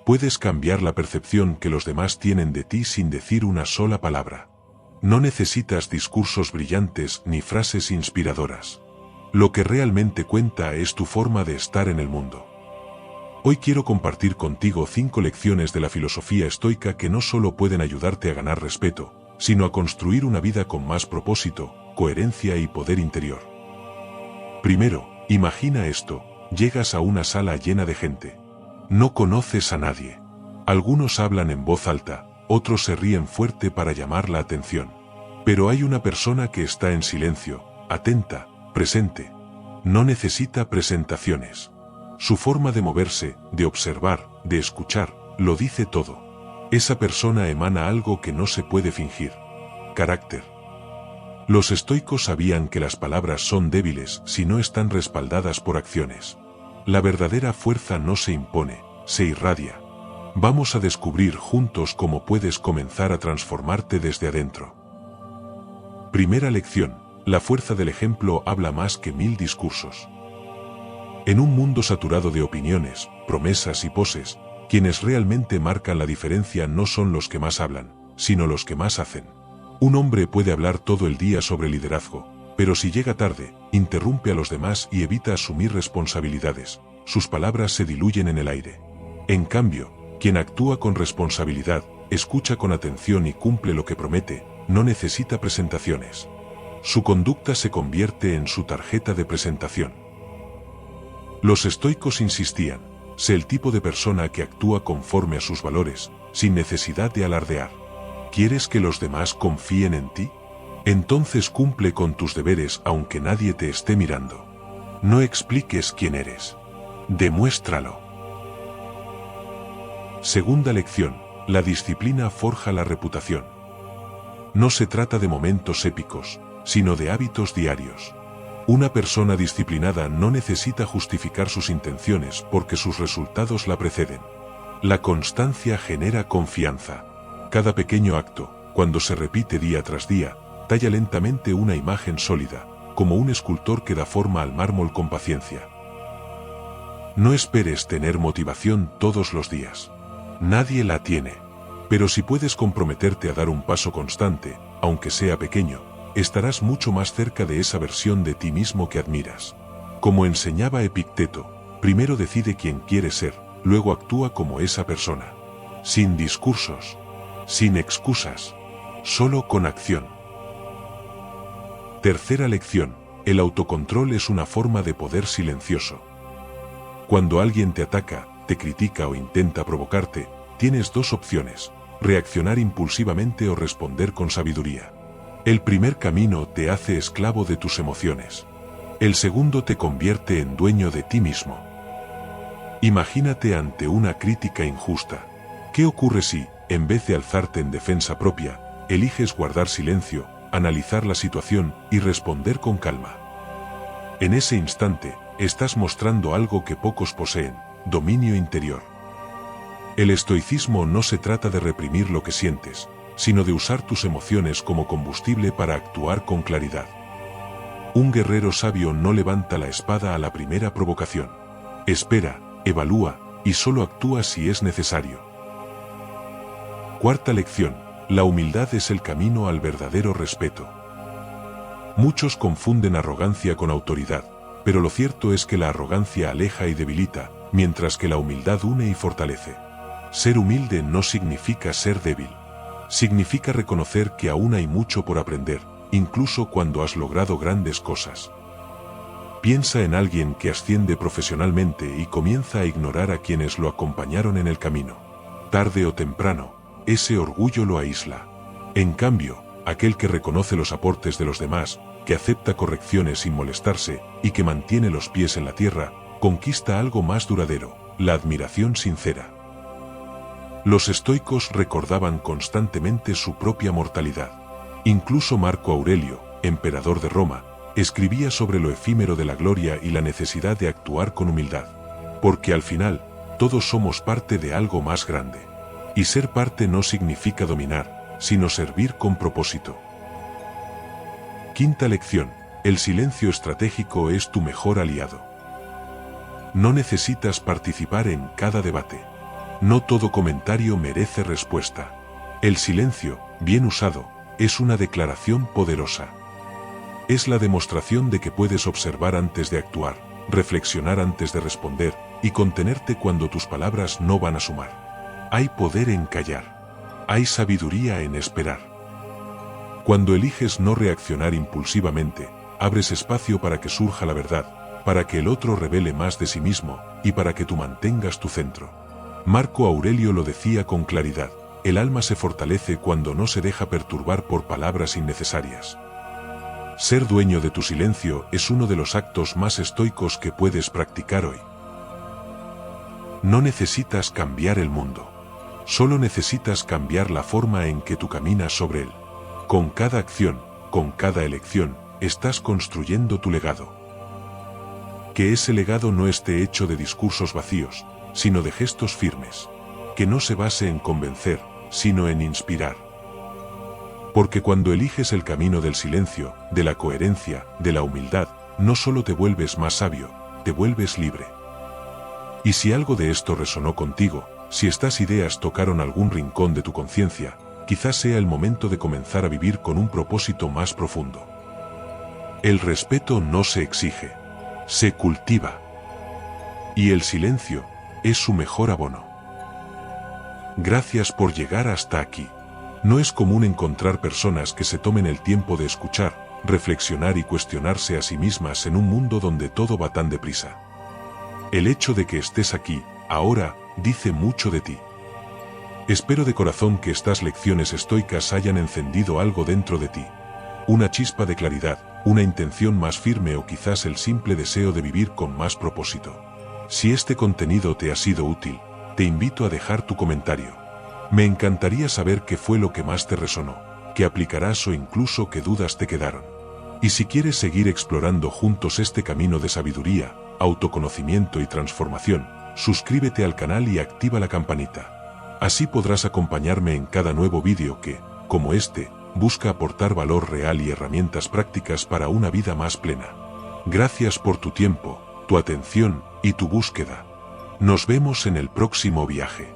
Puedes cambiar la percepción que los demás tienen de ti sin decir una sola palabra. No necesitas discursos brillantes ni frases inspiradoras. Lo que realmente cuenta es tu forma de estar en el mundo. Hoy quiero compartir contigo 5 lecciones de la filosofía estoica que no solo pueden ayudarte a ganar respeto, sino a construir una vida con más propósito, coherencia y poder interior. Primero, imagina esto: llegas a una sala llena de gente. No conoces a nadie. Algunos hablan en voz alta, otros se ríen fuerte para llamar la atención. Pero hay una persona que está en silencio, atenta, presente. No necesita presentaciones. Su forma de moverse, de observar, de escuchar, lo dice todo. Esa persona emana algo que no se puede fingir: carácter. Los estoicos sabían que las palabras son débiles si no están respaldadas por acciones. La verdadera fuerza no se impone, se irradia. Vamos a descubrir juntos cómo puedes comenzar a transformarte desde adentro. Primera lección: la fuerza del ejemplo habla más que 1000 discursos. En un mundo saturado de opiniones, promesas y poses, quienes realmente marcan la diferencia no son los que más hablan, sino los que más hacen. Un hombre puede hablar todo el día sobre liderazgo, pero si llega tarde, interrumpe a los demás y evita asumir responsabilidades, sus palabras se diluyen en el aire. En cambio, quien actúa con responsabilidad, escucha con atención y cumple lo que promete, no necesita presentaciones. Su conducta se convierte en su tarjeta de presentación. Los estoicos insistían: sé el tipo de persona que actúa conforme a sus valores, sin necesidad de alardear. ¿Quieres que los demás confíen en ti? Entonces cumple con tus deberes aunque nadie te esté mirando. No expliques quién eres. Demuéstralo. Segunda lección: la disciplina forja la reputación. No se trata de momentos épicos, sino de hábitos diarios. Una persona disciplinada no necesita justificar sus intenciones porque sus resultados la preceden. La constancia genera confianza. Cada pequeño acto, cuando se repite día tras día, talla lentamente una imagen sólida, como un escultor que da forma al mármol con paciencia. No esperes tener motivación todos los días. Nadie la tiene. Pero si puedes comprometerte a dar un paso constante, aunque sea pequeño, estarás mucho más cerca de esa versión de ti mismo que admiras. Como enseñaba Epicteto, primero decide quién quieres ser, luego actúa como esa persona. Sin discursos, sin excusas, solo con acción. Tercera lección: el autocontrol es una forma de poder silencioso. Cuando alguien te ataca, te critica o intenta provocarte, tienes 2 opciones: reaccionar impulsivamente o responder con sabiduría. El primer camino te hace esclavo de tus emociones. El segundo te convierte en dueño de ti mismo. Imagínate ante una crítica injusta. ¿Qué ocurre si, en vez de alzarte en defensa propia, eliges guardar silencio, analizar la situación y responder con calma? En ese instante, estás mostrando algo que pocos poseen: dominio interior. El estoicismo no se trata de reprimir lo que sientes, sino de usar tus emociones como combustible para actuar con claridad. Un guerrero sabio no levanta la espada a la primera provocación. Espera, evalúa, y solo actúa si es necesario. Cuarta lección: la humildad es el camino al verdadero respeto. Muchos confunden arrogancia con autoridad, pero lo cierto es que la arrogancia aleja y debilita, mientras que la humildad une y fortalece. Ser humilde no significa ser débil. Significa reconocer que aún hay mucho por aprender, incluso cuando has logrado grandes cosas. Piensa en alguien que asciende profesionalmente y comienza a ignorar a quienes lo acompañaron en el camino. Tarde o temprano, ese orgullo lo aísla. En cambio, aquel que reconoce los aportes de los demás, que acepta correcciones sin molestarse y que mantiene los pies en la tierra, conquista algo más duradero: la admiración sincera. Los estoicos recordaban constantemente su propia mortalidad. Incluso Marco Aurelio, emperador de Roma, escribía sobre lo efímero de la gloria y la necesidad de actuar con humildad. Porque al final, todos somos parte de algo más grande. Y ser parte no significa dominar, sino servir con propósito. Quinta lección: el silencio estratégico es tu mejor aliado. No necesitas participar en cada debate. No todo comentario merece respuesta. El silencio, bien usado, es una declaración poderosa. Es la demostración de que puedes observar antes de actuar, reflexionar antes de responder, y contenerte cuando tus palabras no van a sumar. Hay poder en callar. Hay sabiduría en esperar. Cuando eliges no reaccionar impulsivamente, abres espacio para que surja la verdad, para que el otro revele más de sí mismo, y para que tú mantengas tu centro. Marco Aurelio lo decía con claridad: el alma se fortalece cuando no se deja perturbar por palabras innecesarias. Ser dueño de tu silencio es uno de los actos más estoicos que puedes practicar hoy. No necesitas cambiar el mundo. Solo necesitas cambiar la forma en que tú caminas sobre él. Con cada acción, con cada elección, estás construyendo tu legado. Que ese legado no esté hecho de discursos vacíos, sino de gestos firmes. Que no se base en convencer, sino en inspirar. Porque cuando eliges el camino del silencio, de la coherencia, de la humildad, no solo te vuelves más sabio, te vuelves libre. Y si algo de esto resonó contigo, si estas ideas tocaron algún rincón de tu conciencia, quizás sea el momento de comenzar a vivir con un propósito más profundo. El respeto no se exige, se cultiva. Y el silencio es su mejor abono. Gracias por llegar hasta aquí. No es común encontrar personas que se tomen el tiempo de escuchar, reflexionar y cuestionarse a sí mismas en un mundo donde todo va tan deprisa. El hecho de que estés aquí, ahora, dice mucho de ti. Espero de corazón que estas lecciones estoicas hayan encendido algo dentro de ti. Una chispa de claridad, una intención más firme o quizás el simple deseo de vivir con más propósito. Si este contenido te ha sido útil, te invito a dejar tu comentario. Me encantaría saber qué fue lo que más te resonó, qué aplicarás o incluso qué dudas te quedaron. Y si quieres seguir explorando juntos este camino de sabiduría, autoconocimiento y transformación, suscríbete al canal y activa la campanita. Así podrás acompañarme en cada nuevo vídeo que, como este, busca aportar valor real y herramientas prácticas para una vida más plena. Gracias por tu tiempo, tu atención y tu búsqueda. Nos vemos en el próximo viaje.